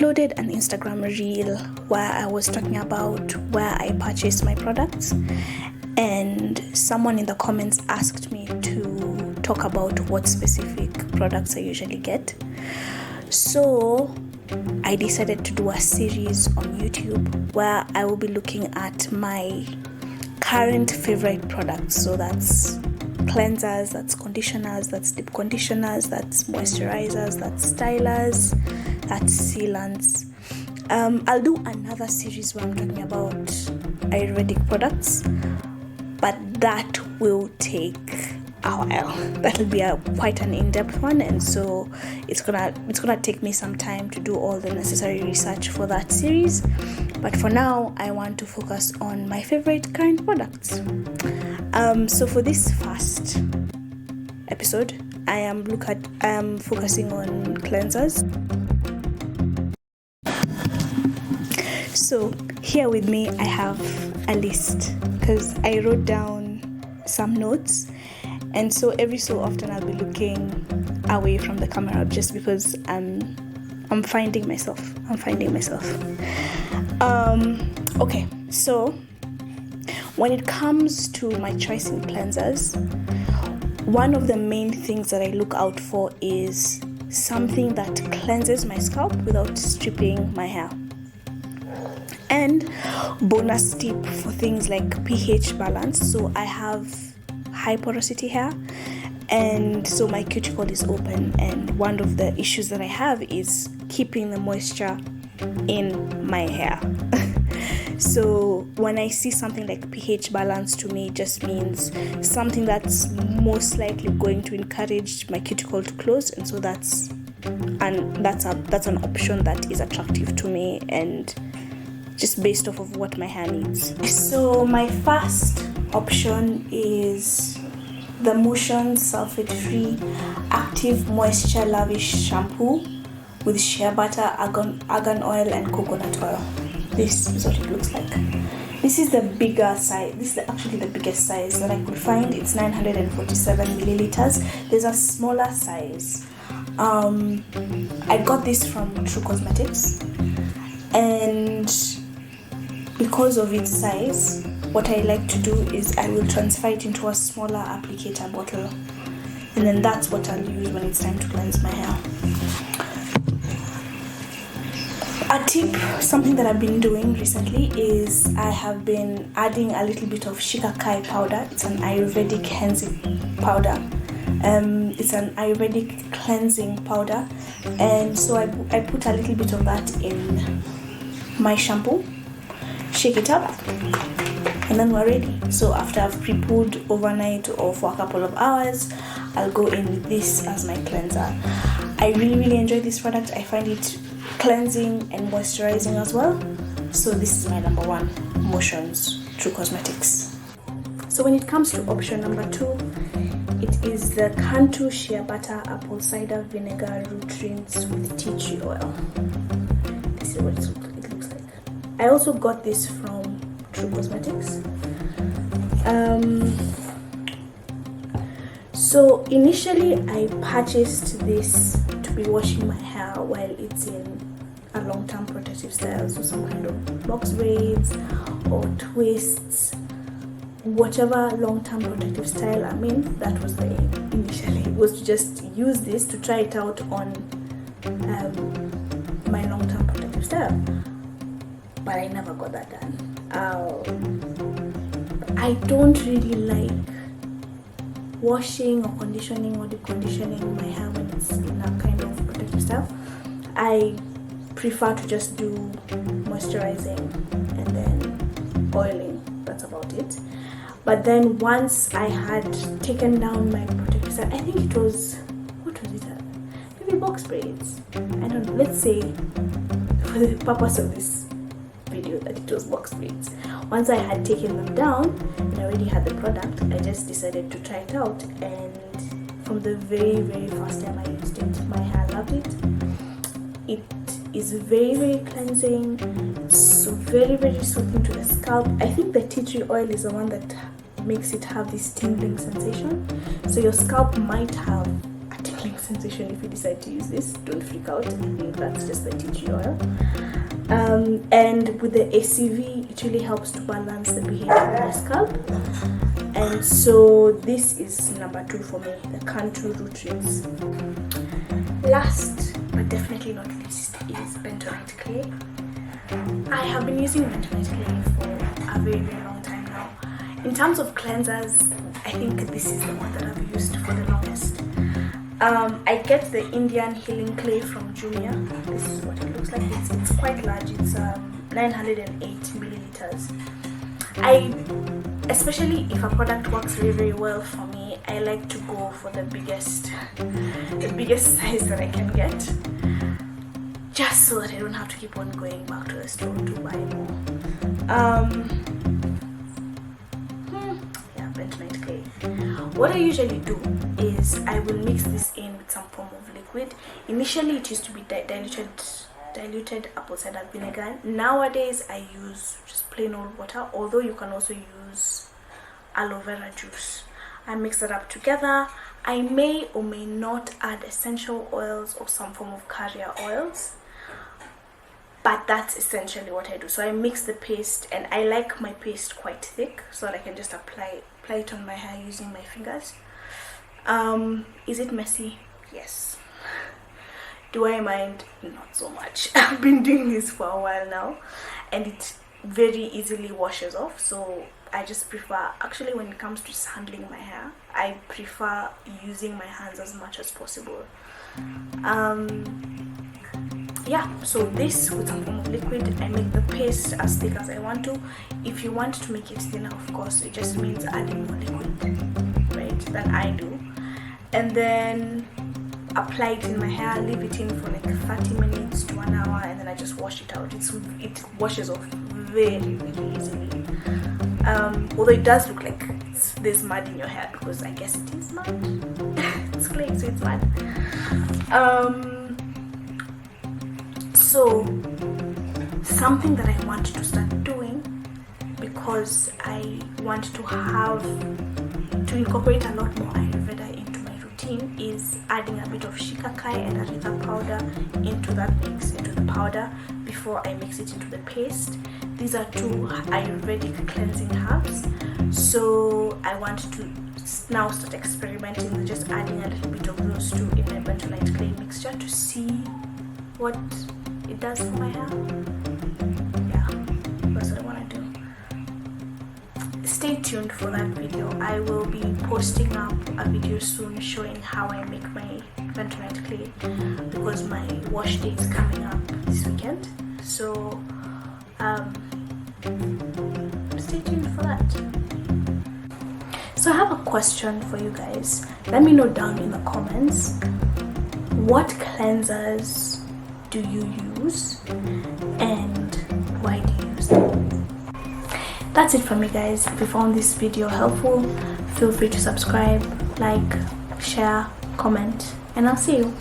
uploaded an Instagram reel where I was talking about where I purchased my products, and someone in the comments asked me to talk about what specific products I usually get. So I decided to do a series on YouTube where I will be looking at my current favorite products. So that's cleansers, that's conditioners, that's deep conditioners, that's moisturizers, that's stylers, that's sealants. I'll do another series where I'm talking about Ayurvedic products, but that will take a while. That'll be quite an in-depth one, and so it's gonna take me some time to do all the necessary research for that series. But for now, I want to focus on my favorite current products. So for this first episode, I am focusing on cleansers. So here with me, I have a list because I wrote down some notes. And so every so often I'll be looking away from the camera just because I'm finding myself. Okay, so when it comes to my choice in cleansers, one of the main things that I look out for is something that cleanses my scalp without stripping my hair. And bonus tip for things like pH balance. So I have high porosity hair, and so my cuticle is open, and one of the issues that I have is keeping the moisture in my hair. So when I see something like pH balance, to me just means something that's most likely going to encourage my cuticle to close, and so that's an option that is attractive to me, and just based off of what my hair needs. So my first option is the Motion sulfate-free active moisture lavish shampoo with shea butter, argan oil and coconut oil. This is what it looks like. This is the bigger size. This is actually the biggest size that I could find. It's 947 milliliters. There's a smaller size. I got this from True Cosmetics, and because of its size, what I like to do is I will transfer it into a smaller applicator bottle, and then that's what I'll use when it's time to cleanse my hair. A tip, something that I've been doing recently, is I have been adding a little bit of shikakai powder. It's an Ayurvedic cleansing powder. It's an Ayurvedic cleansing powder, and so I put a little bit of that in my shampoo, shake it up, and then we're ready. So after I've pre-pulled overnight or for a couple of hours, I'll go in with this as my cleanser. I really enjoy this product. I find it cleansing and moisturizing as well. So this is my number one, Motions, True Cosmetics. So when it comes to option number 2, it is the Cantu shea butter apple cider vinegar root rinse with tea tree oil. This is what it looks like. I also got this from True Cosmetics. So initially I purchased this to be washing my hair while it's in a long-term protective style, so some kind of box braids or twists, whatever long-term protective style I'm in. That was the aim initially. It was to just use this to try it out on my long-term protective style, but I never got that done. I don't really like washing or conditioning or deep conditioning my hair when it's in that kind of protective style. I prefer to just do moisturizing and then oiling. That's about it. But then once I had taken down my protective style, I think it was, what was it? Maybe box braids. I don't know. Let's say for the purpose of this video that it was box braids. Once I had taken them down and I already had the product, I just decided to try it out, and from the very first time I used it, my hair loved it. It is very cleansing. It's very soothing to the scalp. I think the tea tree oil is the one that makes it have this tingling sensation. So your scalp might have a tingling tickling sensation if you decide to use this. Don't freak out. I think that's just the tea tree oil. And with the ACV, it really helps to balance the pH of my scalp. And so this is number 2 for me, the Cantu root rinse. Last but definitely not least is Bentonite Clay. I have been using Bentonite Clay for a very, very long time now. In terms of cleansers, I think this is the one that I've used for the longest. I get the Indian Healing Clay from Jumia. This is what it looks like. It's quite large. It's 908 milliliters. Especially if a product works very, very well for me, I like to go for the biggest size that I can get, just so that I don't have to keep on going back to the store to buy more. Yeah, Bentonite Clay. What I usually do is I will mix this in with some form of liquid. Initially it used to be diluted apple cider vinegar. Nowadays I use just plain old water, although you can also use aloe vera juice. I mix that up together. I may or may not add essential oils or some form of carrier oils, but that's essentially what I do. So I mix the paste, and I like my paste quite thick so that I can just apply it on my hair using my fingers. Is it messy? Yes. Do I mind? Not so much. I've been doing this for a while now, and it very easily washes off. So I just prefer, actually when it comes to handling my hair, I prefer using my hands as much as possible. Yeah, so this with some form of liquid, I make the paste as thick as I want to. If you want to make it thinner, of course, it just means adding more liquid, right, than I do. And then apply it in my hair, leave it in for like 30 minutes to 1 hour, and then I just wash it out. It washes off very, very easily. Although it does look like there's mud in your hair, because I guess it is mud. It's clay, so it's mud. So something that I want to start doing, because I want to incorporate a lot more Ayurveda into my routine, is adding a bit of shikakai and aritha powder into that mix, into the powder, before I mix it into the paste. These are 2 Ayurvedic cleansing herbs, so I want to now start experimenting with just adding a little bit of those 2 in my Bentonite Clay mixture to see what it does for my hair. Yeah, that's what I want to do. Stay tuned for that video. I will be posting up a video soon showing how I make my Bentonite Clay, because my wash day is coming up this weekend. So stay tuned for that. So I have a question for you guys. Let me know down in the comments, what cleansers do you use and why do you use them? That's it for me, guys. If you found this video helpful, feel free to subscribe, like, share, comment, and I'll see you.